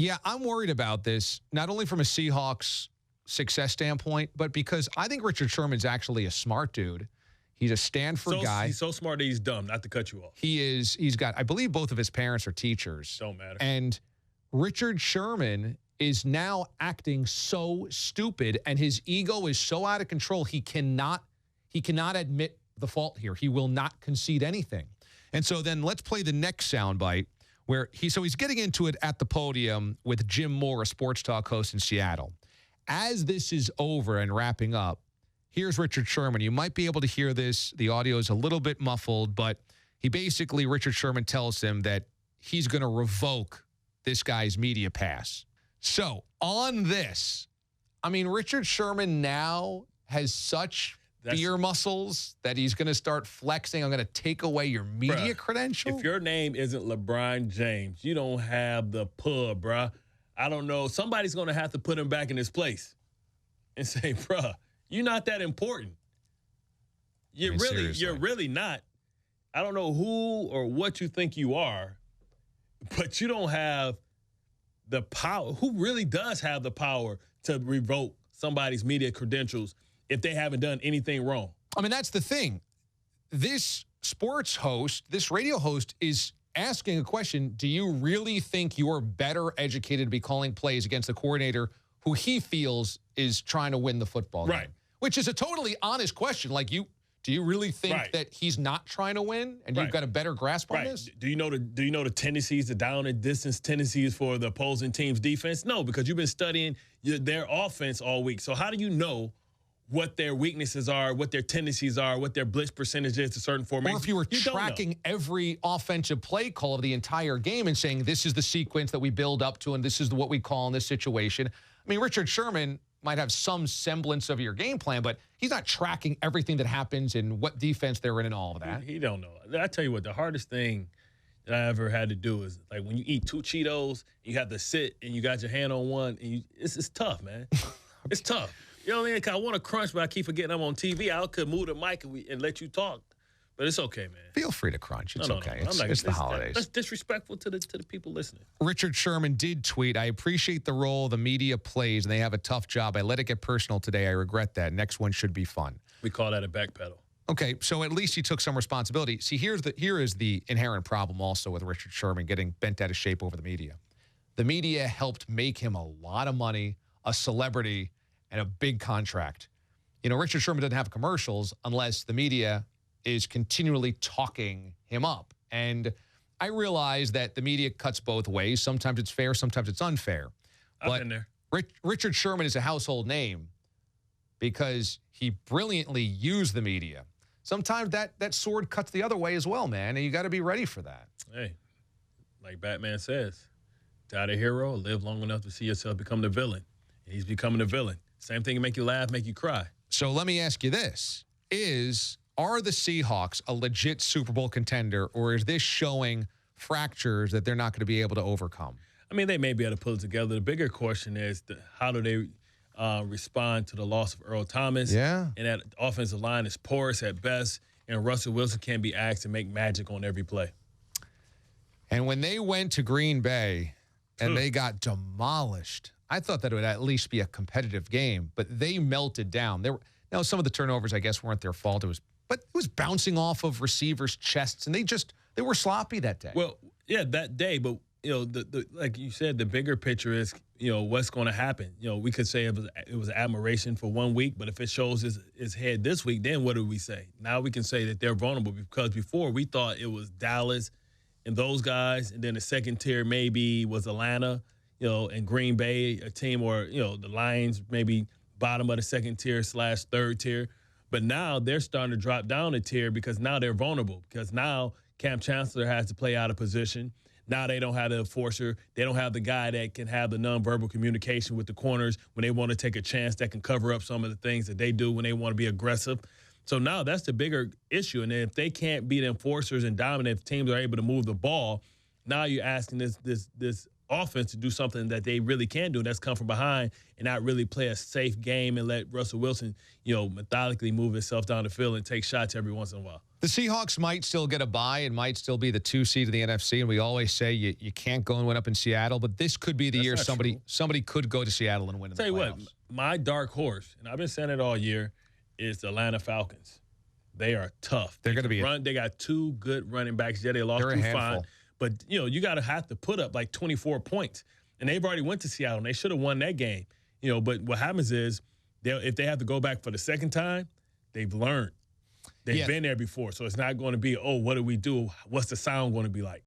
Yeah, I'm worried about this, not only from a Seahawks success standpoint, but because I think Richard Sherman's actually a smart dude. He's a Stanford guy. He's so smart that he's dumb, not to cut you off. He is. He's got, I believe both of his parents are teachers. Don't matter. And Richard Sherman is now acting so stupid, and his ego is so out of control, he cannot admit the fault here. He will not concede anything. And so then let's play the next soundbite where he's getting into it at the podium with Jim Moore, a sports talk host in Seattle. As this is over and wrapping up, here's Richard Sherman. You might be able to hear this. The audio is a little bit muffled, but Richard Sherman tells him that he's going to revoke this guy's media pass. So on this, I mean, Richard Sherman now has such beer muscles that he's going to start flexing. I'm going to take away your media credential. If your name isn't LeBron James, you don't have the pub, bruh. I don't know. Somebody's going to have to put him back in his place and say, bruh, you're not that important. You're really not. I don't know who or what you think you are, but you don't have the power. Who really does have the power to revoke somebody's media credentials if they haven't done anything wrong? I mean, that's the thing. This sports host, this radio host is asking a question. Do you really think you're better educated to be calling plays against the coordinator who he feels is trying to win the football game? Right. Which is a totally honest question. Like, do you really think that he's not trying to win and you've got a better grasp on this? Do you know the tendencies, the down and distance tendencies for the opposing team's defense? No, because you've been studying their offense all week. So how do you know what their weaknesses are, what their tendencies are, what their blitz percentage is to certain formations? Or if you were tracking every offensive play call of the entire game and saying this is the sequence that we build up to and this is what we call in this situation. I mean, Richard Sherman might have some semblance of your game plan, but he's not tracking everything that happens and what defense they're in and all of that. He don't know. I tell you what, the hardest thing that I ever had to do is like when you eat 2 Cheetos, you have to sit and you got your hand on one, and it's tough, man. It's tough. You know what I mean? 'Cause I want to crunch, but I keep forgetting I'm on TV. I could move the mic and let you talk. But it's okay, man. Feel free to crunch. It's okay. No. It's the holidays. That's disrespectful to the people listening. Richard Sherman did tweet, I appreciate the role the media plays, and they have a tough job. I let it get personal today. I regret that. Next one should be fun. We call that a backpedal. Okay, so at least he took some responsibility. See, here is the inherent problem also with Richard Sherman getting bent out of shape over the media. The media helped make him a lot of money, a celebrity, and a big contract. You know, Richard Sherman doesn't have commercials unless the media is continually talking him up. And I realize that the media cuts both ways. Sometimes it's fair, sometimes it's unfair. I've been there. Richard Sherman is a household name because he brilliantly used the media. Sometimes that sword cuts the other way as well, man, and you got to be ready for that. Hey, like Batman says, die the hero, live long enough to see yourself become the villain. And he's becoming the villain. Same thing can make you laugh, make you cry. So let me ask you this. Are the Seahawks a legit Super Bowl contender, or is this showing fractures that they're not going to be able to overcome? I mean, they may be able to pull it together. The bigger question is how do they respond to the loss of Earl Thomas? Yeah. And that offensive line is porous at best, and Russell Wilson can't be asked to make magic on every play. And when they went to Green Bay and they got demolished, I thought that it would at least be a competitive game, but they melted down. Now, some of the turnovers, I guess, weren't their fault. But it was bouncing off of receivers' chests, and they were sloppy that day. Well, yeah, that day, but the like you said, the bigger picture is, what's going to happen. We could say it was admiration for 1 week, but if it shows his head this week, then what do we say? Now we can say that they're vulnerable because before we thought it was Dallas and those guys, and then the second tier maybe was Atlanta, and Green Bay, a team, or the Lions maybe bottom of the second tier / third tier. But now they're starting to drop down a tier because now they're vulnerable. Because now Cam Chancellor has to play out of position. Now they don't have the enforcer. They don't have the guy that can have the nonverbal communication with the corners when they want to take a chance that can cover up some of the things that they do when they want to be aggressive. So now that's the bigger issue. And then if they can't be the enforcers and dominant, if teams are able to move the ball, now you're asking this offense to do something that they really can do, and that's come from behind and not really play a safe game and let Russell Wilson, methodically move himself down the field and take shots every once in a while. The Seahawks might still get a bye and might still be the 2 seed of the NFC, and we always say you can't go and win up in Seattle, but this could be the year somebody could go to Seattle and win in the playoffs. Tell you what, my dark horse, and I've been saying it all year, is the Atlanta Falcons. They are tough. They're going to be They got 2 good running backs. Yeah, they lost 2 fine. But, you got to have to put up like 24 points. And they've already went to Seattle, and they should have won that game. But what happens is if they have to go back for the second time, they've learned. They've been there before. So it's not going to be, what do we do? What's the sound going to be like?